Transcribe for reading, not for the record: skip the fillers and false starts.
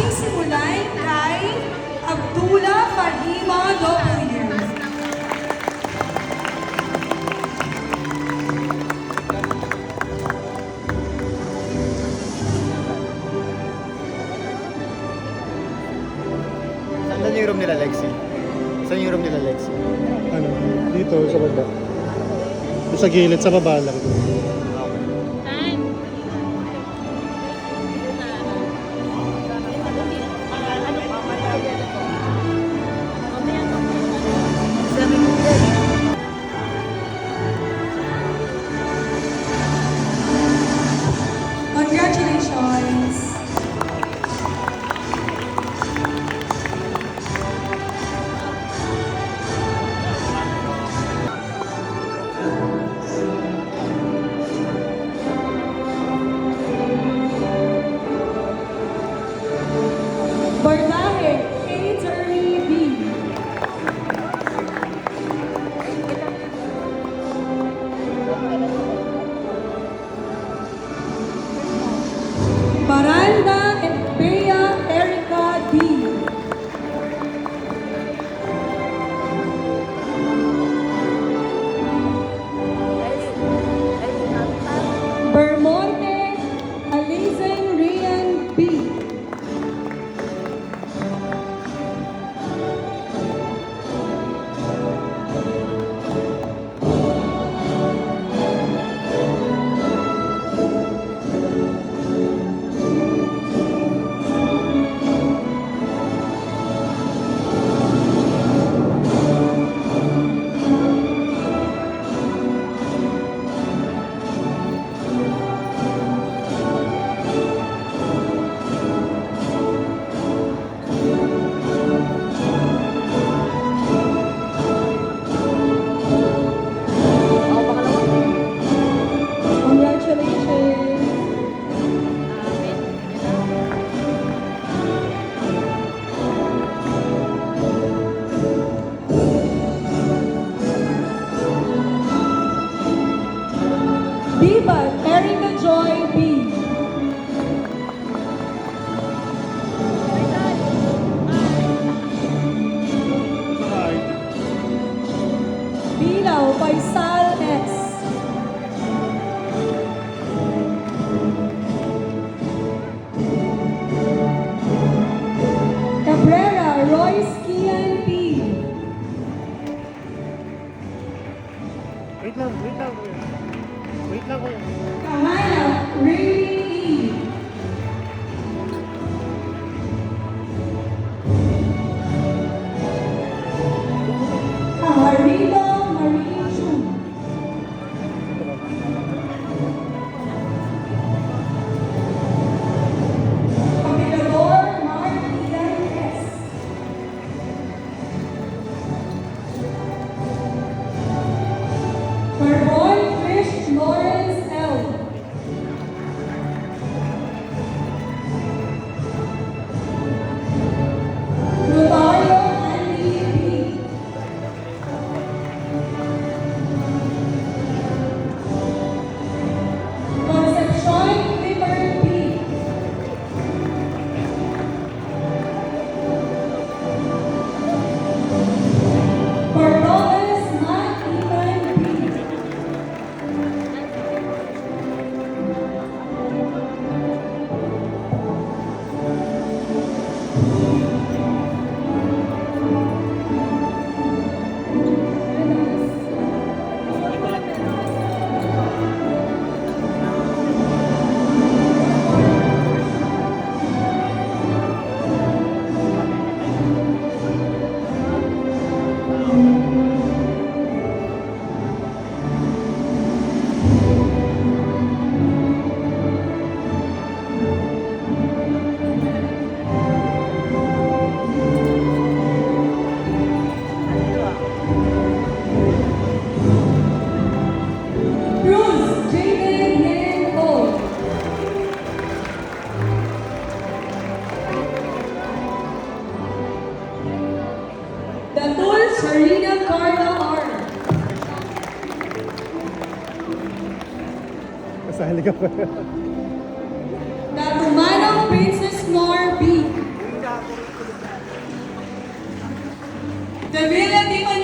ating simulan kay Abdullah Fahima W. Saan yung room nila, Lexi? Saan yung room nila, Lexi? Ano, dito sa baba. Sa gilid, sa baba lang. Congratulations! Bardahe, Attorney B. Baranda and Bea Erica D. Bermonte, Alizen Rian B. Congratulations! Diva Erica Joy B. Bilaw Faisal S. Cabrera Royce Kian P. Wait lang. Wait lang kuya. Kahana Ray E. Kaharito Marie Chu. Capilador Mark Ian S. Carbon Fish Lawrence L. Notario Andy P. Concepcion Clifford P. Cordones Matt Ethan P. Cruz Jaden Yan O. Datul Sarina Carla R. Kasali ka pa. Datumanong Princess Nor B. Davila Di